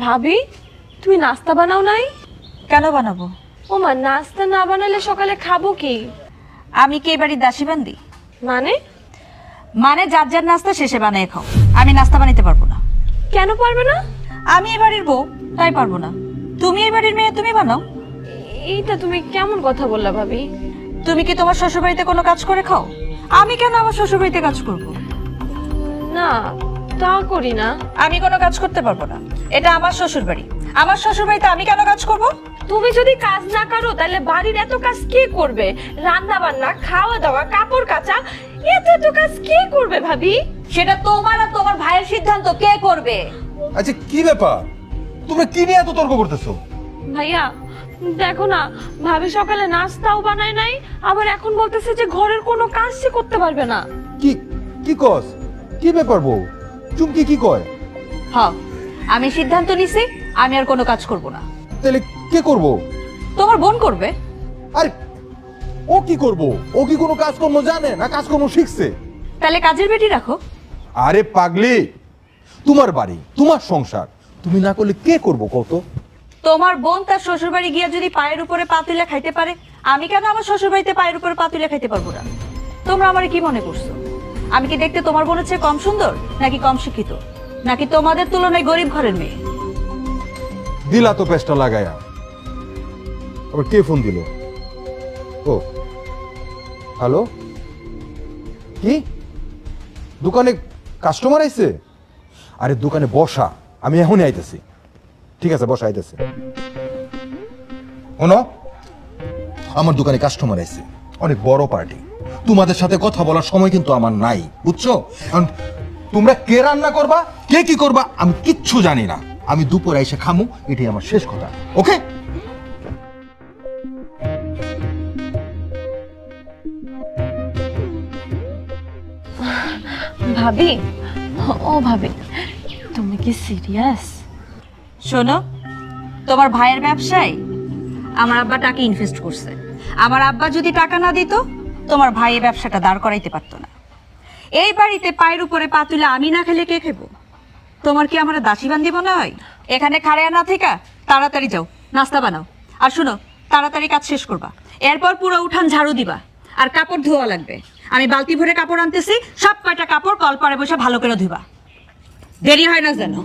ভাবি, তুমি নাস্তা বানাও নাই? কেন বানাবো? ও মা, নাস্তা না বানালে সকালে খাবো কি? আমি কি এবারই দাসীবান্দি? মানে? মানে যার যার নাস্তা শেষে বানিয়ে খাও। আমি নাস্তা বানাইতে পারবো না। কেন পারবে না? আমি এবাড়ির বউ, তাই পারবো না। তুমি এবাড়ির মেয়ে, তুমি বানাও। এইটা তুমি কেমন কথা বললা ভাবি? তুমি কি তোমার শ্বশুরবাড়িতে কোনো কাজ করে খাও? আমি কেন আমার শ্বশুরবাড়িতে কাজ করব? না, তা করি না। আমি কোনো কাজ করতে পারবো না। এটা আমার শ্বশুরবাড়ি। আমার শ্বশুরবাড়িতে আমি কেন কাজ করব? তুমি যদি কাজ না করো তাহলে বাড়ির এত কাজ কে করবে? রান্না বান্না, খাওয়া দাওয়া, কাপড় কাচা, এত কাজ কে করবে ভাবি? সেটা তোমার আর তোমার ভাইয়ের সিদ্ধান্ত, কে করবে। আচ্ছা কি ব্যাপার, তোমরা কি নিয়ে এত তর্ক করতেছো? ভাইয়া দেখো না, ভাবি সকালে নাস্তাও বানায় নাই, আবার এখন বলতেছে যে ঘরের কোনো কাজ সে করতে পারবে না। কি কি কস? কি ব্যাপার বউ? চুমকি কি কয়? হ্যাঁ, আমি সিদ্ধান্ত নিছি, আমি আর কোনো কাজ করব না। তাহলে কে করব? তোমার বোন করবে। আরে ও কি করব? ও কি কোনো কাজকর্ম জানে না কাজকর্ম শিখছে? তাহলে কাজের বেটি রাখো। আরে পাগলি, তোমার বাড়ি, তোমার সংসার, তুমি না করলে কে করব কত? তোমার বোন তার শ্বশুরবাড়ি গিয়ে যদি পায়ের উপরে পা তুলে খাইতে পারে, আমি কেন আমার শ্বশুরবাড়িতে পায়ের উপরে পা তুলে খাইতে পারবো না? তোমরা আমারে কি মনে করছো? আমি কি দেখতে তোমার বোনের চেয়ে কম সুন্দর, নাকি কম শিক্ষিত, নাকি তোমাদের তুলনায় গরিব ঘরের মেয়ে? দিলা তো পেস্টা লাগায়া। আবার কে ফোন দিল? ও হ্যালো, কি দোকানে কাস্টমার আইছে? আরে দোকানে বসা, আমি এখনই আইতেছি। ঠিক আছে, বসা আইতেছে। শোনো, আমার দোকানে কাস্টমার আইছে, অনেক বড় পার্টি। তোমাদের সাথে কথা বলার সময় কিন্তু আমার নাই, বুঝছো? এখন তোমরা কে রান্না করবা, কে কি করবা আমি কিচ্ছু জানি না। আমি দুপুরে এসে খামু, এটাই আমার শেষ কথা। ওকে? ভাবি, ও ভাবি, তুমি কি সিরিয়াস? শোনো, তোমার ভাইয়ের ব্যবসায় আমার আব্বা টাকা ইনভেস্ট করছে। আমার আব্বা যদি টাকা না দিত, তোমার ভাই এই ব্যবসাটা দাঁড় করাইতে পারতো না। এই বাড়িতে পায়ের উপরে পা তুলে আমি না খেলে কে খেবো? তোমার কি আমার দাসীবান্দি মনে হয়? এখানে খাড়ায়া না থেকে তাড়াতাড়ি যাও, নাস্তা বানাও। আর শোনো, তাড়াতাড়ি কাজ শেষ করবা। এরপর পুরো উঠান ঝাড়ু দিবা। আর কাপড় ধোয়া লাগবে। আমি বালতি ভরে কাপড় আনতেছি, সব কয়টা কাপড় কলপারে বসে ভালো করে ধুবা। দেরি হয় না যেন।